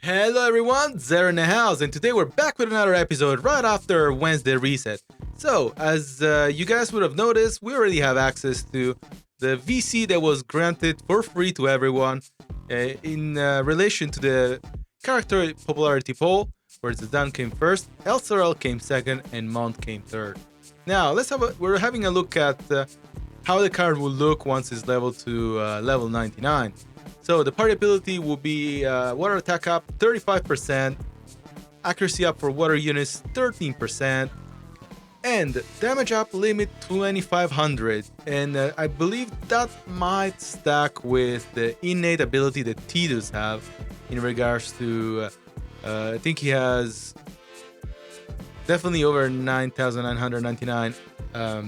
Hello everyone, Zara in the house, and today we're back with another episode right after Wednesday reset. So, as you guys would have noticed, we already have access to the VC that was granted for free to everyone in relation to the character popularity poll, where ZAZAN came first, LCRL came second, and Mont came third. Now, we're having a look at how the card will look once it's leveled to level 99. So the party ability will be water attack up 35%, accuracy up for water units 13%, and damage up limit 2500. And I believe that might stack with the innate ability that Tidus have in regards to, I think he has definitely over 9,999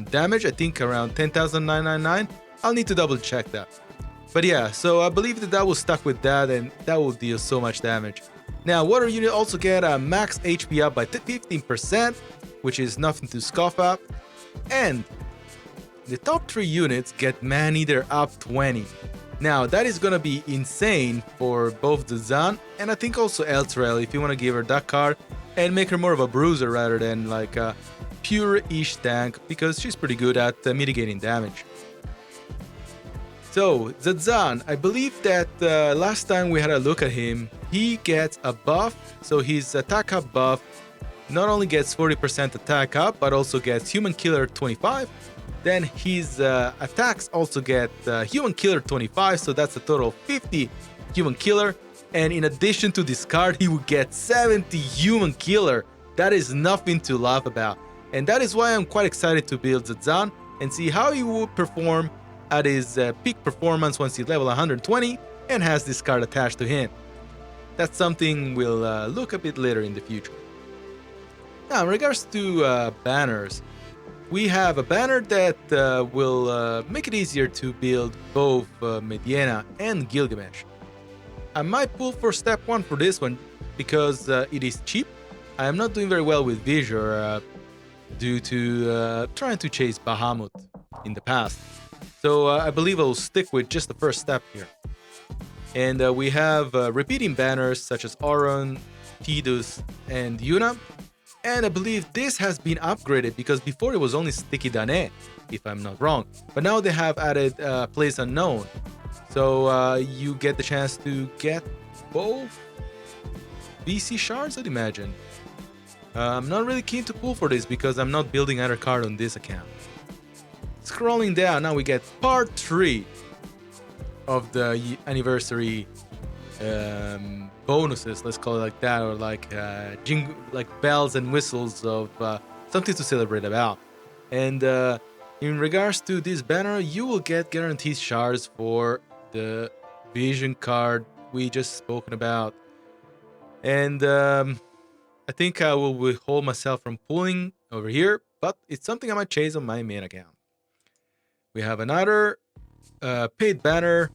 damage. I think around 10,999. I'll need to double check that. But yeah, so I believe that was stuck with that, and that will deal so much damage. Now, water unit also get a max HP up by 15%, which is nothing to scoff at. And the top 3 units get man eater up 20. Now, that is gonna be insane for both the ZAZAN and I think also Elturel if you want to give her that card and make her more of a bruiser rather than like a pure-ish tank, because she's pretty good at mitigating damage. So, ZAZAN, I believe that last time we had a look at him, he gets a buff, so his attack up buff not only gets 40% attack up, but also gets Human Killer 25. Then his attacks also get Human Killer 25, so that's a total of 50 Human Killer. And in addition to this card, he would get 70 Human Killer. That is nothing to laugh about. And that is why I'm quite excited to build ZAZAN and see how he would perform at his peak performance once he level 120 and has this card attached to him. That's something we'll look a bit later in the future. Now, in regards to banners, we have a banner that will make it easier to build both Mediana and Gilgamesh. I might pull for step 1 for this one because it is cheap. I am not doing very well with Visual due to trying to chase Bahamut in the past. So I believe I'll stick with just the first step here. And we have repeating banners such as Auron, Tidus, and Yuna. And I believe this has been upgraded because before it was only Sticky Dane, if I'm not wrong. But now they have added Place Unknown. So you get the chance to get both VC shards, I'd imagine. I'm not really keen to pull for this because I'm not building either card on this account. Scrolling down, now we get part 3 of the anniversary bonuses, let's call it like that, or like bells and whistles of something to celebrate about. And in regards to this banner, you will get guaranteed shards for the vision card we just spoken about. And I think I will withhold myself from pulling over here, but it's something I might chase on my main account. We have another paid banner,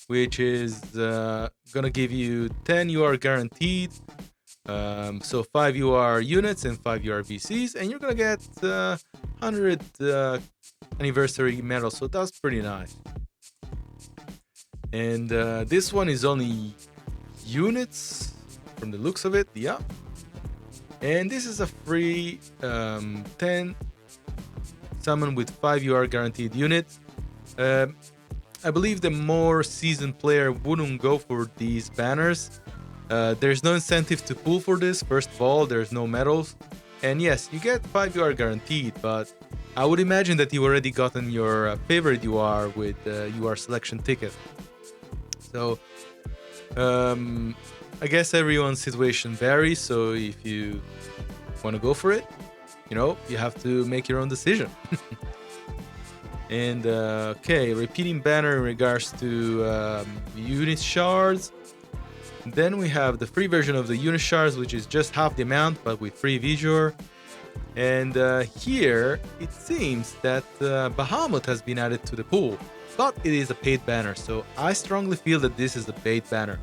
which is gonna give you 10 UR guaranteed. So 5 UR units and 5 UR VCs, and you're gonna get 100 anniversary medals, so that's pretty nice. And this one is only units from the looks of it, yeah. And this is a free 10 summon with 5 UR guaranteed units. I believe the more seasoned player wouldn't go for these banners. There's no incentive to pull for this. First of all, there's no medals. And yes, you get 5 UR guaranteed, but I would imagine that you already gotten your favorite UR with UR selection ticket. So I guess everyone's situation varies, so if you want to go for it, you know, you have to make your own decision. And okay, repeating banner in regards to unit shards. Then we have the free version of the unit shards, which is just half the amount, but with free visual. And here it seems that Bahamut has been added to the pool, but it is a paid banner, so I strongly feel that this is a paid banner.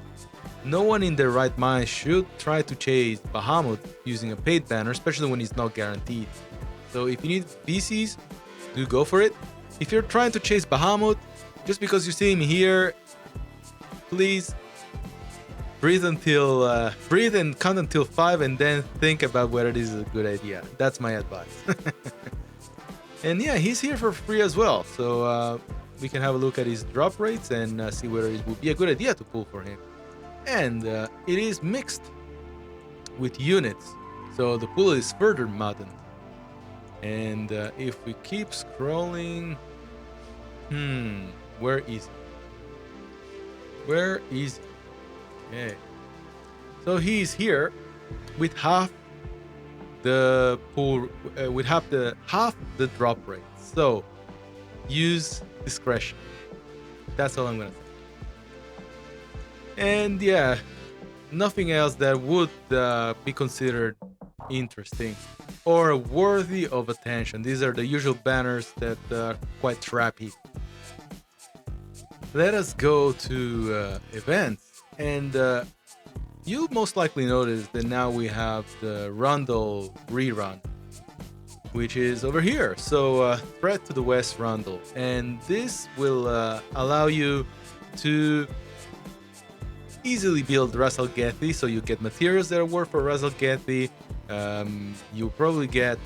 No one in their right mind should try to chase Bahamut using a paid banner, especially when it's not guaranteed. So if you need VCs, do go for it. If you're trying to chase Bahamut, just because you see him here, please breathe and count until 5 and then think about whether this is a good idea. That's my advice. And yeah, he's here for free as well, so we can have a look at his drop rates and see whether it would be a good idea to pull for him. And it is mixed with units, so the pool is further modern. And if we keep scrolling, where is he? Where is he? Okay, so he's here with half the pool, with half the drop rate. So use discretion. That's all I'm gonna say. And yeah, nothing else that would be considered interesting or worthy of attention. These are the usual banners that are quite trappy. Let us go to events, and you'll most likely notice that now we have the Rundle rerun, which is over here. So Threat to the West Rundle, and this will allow you to easily build Ras Al Gethi, so you get materials that are worth for Ras Al Gethi. You'll probably get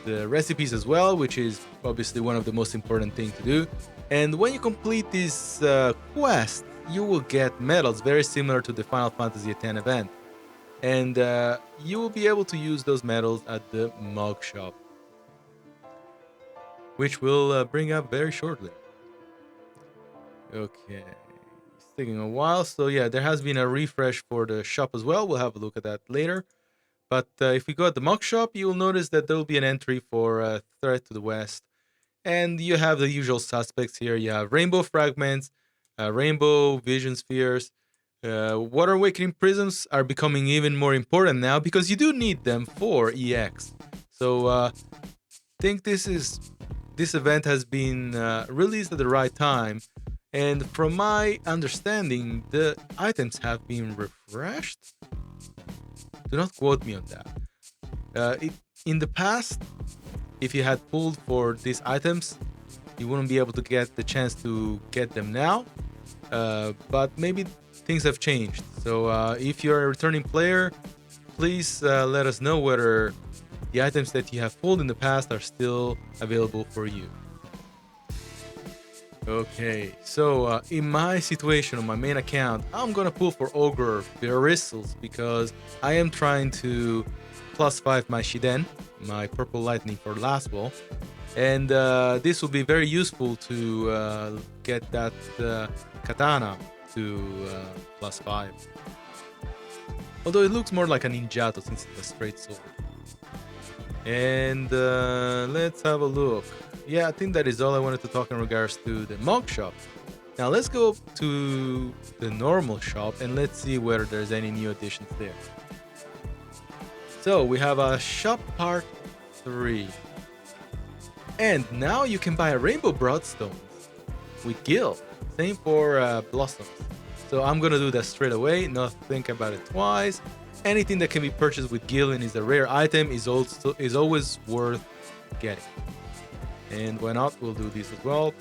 the recipes as well, which is obviously one of the most important things to do. And when you complete this quest, you will get medals very similar to the Final Fantasy X event. And you will be able to use those medals at the mug shop, which we'll bring up very shortly. Okay, it's taking a while. So yeah, there has been a refresh for the shop as well. We'll have a look at that later. But if we go at the mug shop, you will notice that there will be an entry for Threat to the West. And you have the usual suspects here. You have rainbow fragments, rainbow vision spheres. Water awakening prisms are becoming even more important now because you do need them for EX. So I think this event has been released at the right time. And from my understanding, the items have been refreshed. Do not quote me on that. In the past, if you had pulled for these items, you wouldn't be able to get the chance to get them now. But maybe things have changed. So if you're a returning player, please let us know whether the items that you have pulled in the past are still available for you. Okay, so in my situation on my main account, I'm gonna pull for Ogre Beristles because I am trying to +5 my Shiden, my purple lightning for last ball, and this will be very useful to get that katana to +5. Although it looks more like a ninjato since it's a straight sword. And let's have a look. Yeah, I think that is all I wanted to talk in regards to the mug shop. Now let's go to the normal shop and let's see whether there's any new additions there. So we have a shop part 3. And now you can buy a rainbow broadstones with Gil. Same for blossoms. So I'm gonna do that straight away, not think about it twice. Anything that can be purchased with Gil and is a rare item is always worth getting. And why not, we'll do this as well.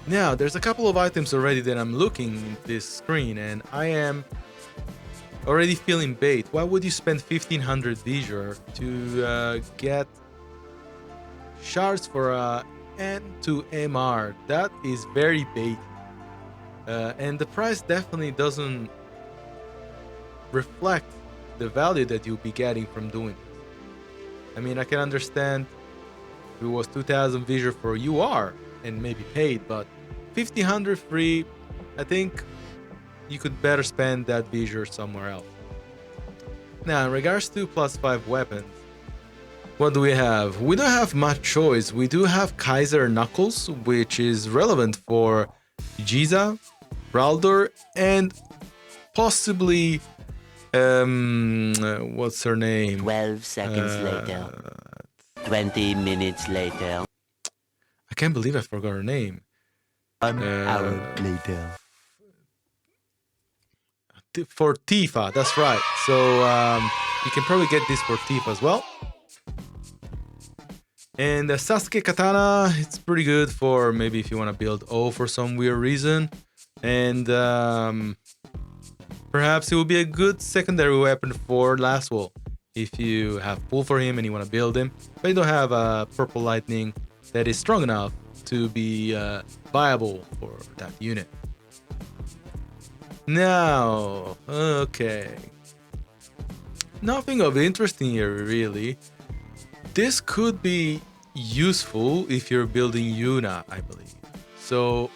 Now there's a couple of items already that I'm looking at this screen and I am already feeling bait. Why would you spend 1500 Visual to get shards for N2 MR? That is very bait. And the price definitely doesn't reflect the value that you'll be getting from doing this. I mean, I can understand if it was 2000 Visual for UR and maybe paid, but 1500 free, I think you could better spend that Visual somewhere else. Now, in regards to +5 weapons, what do we have? We don't have much choice. We do have Kaiser Knuckles, which is relevant for Giza, Raldor, and possibly what's her name? 12 seconds later. 20 minutes later. I can't believe I forgot her name. 1 hour later. For Tifa, that's right. So you can probably get this for Tifa as well. And the Sasuke Katana, it's pretty good for maybe if you want to build O for some weird reason. And perhaps it will be a good secondary weapon for last wall if you have pull for him and you want to build him, but you don't have a purple lightning that is strong enough to be viable for that unit. Now, okay, nothing of interest in here really. This could be useful if you're building Yuna, I believe. So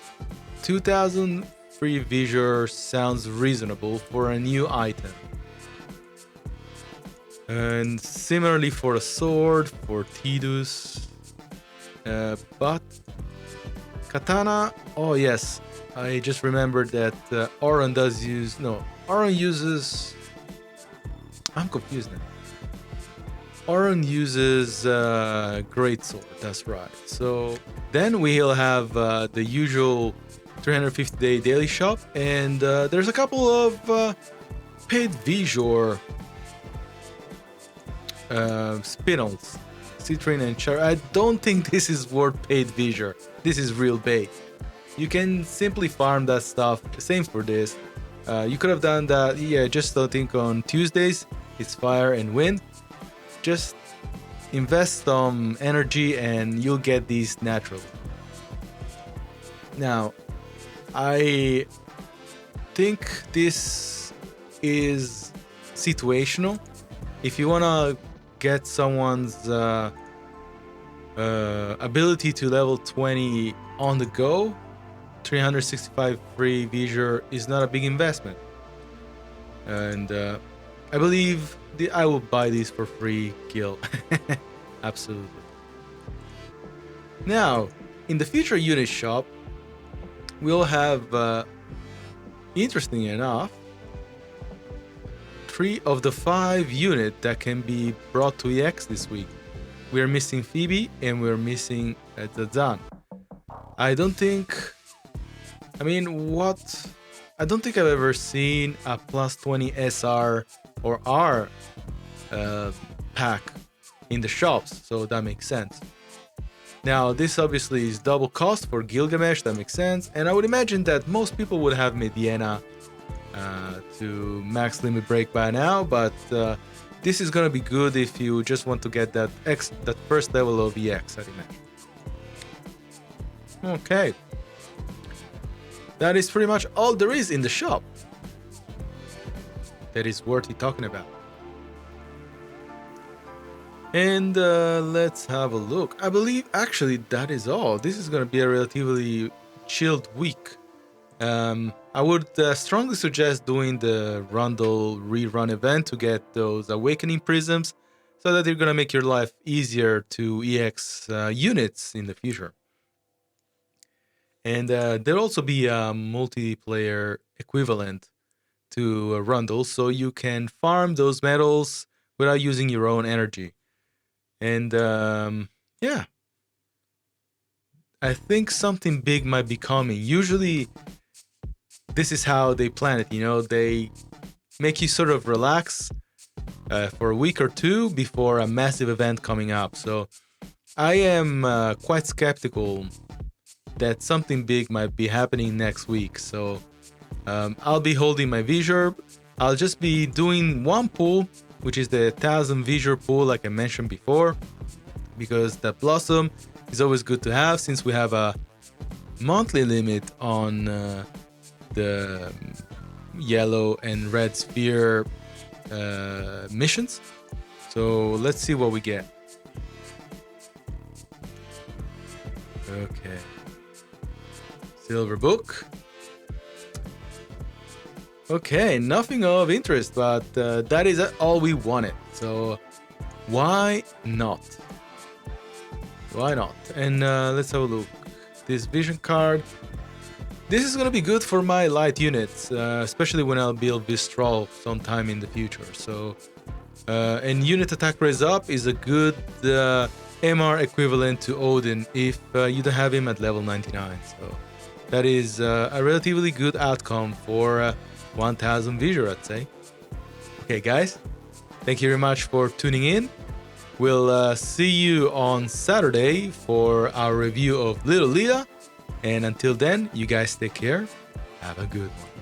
2000 free Visor sounds reasonable for a new item. And similarly for a sword, for Tidus. But Katana, oh yes, I just remembered that Auron does use, no, Auron uses, I'm confused now. Auron uses Greatsword, that's right. So then we'll have the usual 350-day daily shop, and there's a couple of paid Visor spinels, Citrain and Char. I don't think this is worth paid Visor. This is real bait. You can simply farm that stuff. Same for this. You could have done that. Yeah, just don't think on Tuesdays. It's fire and wind. Just invest some energy and you'll get these naturally. Now, I think this is situational. If you want to get someone's ability to level 20 on the go, 365 free Visor is not a big investment. And I believe I will buy these for free, Gil. Absolutely. Now, in the future unit shop, we'll have, interesting enough, 3 of the 5 units that can be brought to EX this week. We're missing Phoebe and we're missing ZAZAN. I don't think I've ever seen a plus 20 SR or R pack in the shops, so that makes sense. Now, this obviously is double cost for Gilgamesh, that makes sense, and I would imagine that most people would have Mediana to max limit break by now, but this is gonna be good if you just want to get that first level of EX, I'd imagine. Okay. That is pretty much all there is in the shop that is worth talking about. And let's have a look. I believe actually that is all. This is going to be a relatively chilled week. I would strongly suggest doing the Rundle rerun event to get those Awakening Prisms so that they're going to make your life easier to EX units in the future. And there'll also be a multiplayer equivalent to Rundle, so you can farm those medals without using your own energy. And yeah, I think something big might be coming. Usually, this is how they plan it. You know, they make you sort of relax for a week or two before a massive event coming up. So I am quite skeptical that something big might be happening next week. So I'll be holding my Visor. I'll just be doing one pull, which is the 1000 Visor pull, like I mentioned before, because that Blossom is always good to have since we have a monthly limit on the yellow and red sphere missions. So let's see what we get. Okay. Silver book. Okay, nothing of interest, but that is all we wanted. So why not? Why not? And let's have a look. This vision card. This is gonna be good for my light units, especially when I'll build Vistral sometime in the future. So, and unit attack raise up is a good MR equivalent to Odin if you don't have him at level 99. So that is a relatively good outcome for 1000 Visor, I'd say. Okay, guys, thank you very much for tuning in. We'll see you on Saturday for our review of Little Lita. And until then, you guys take care. Have a good one.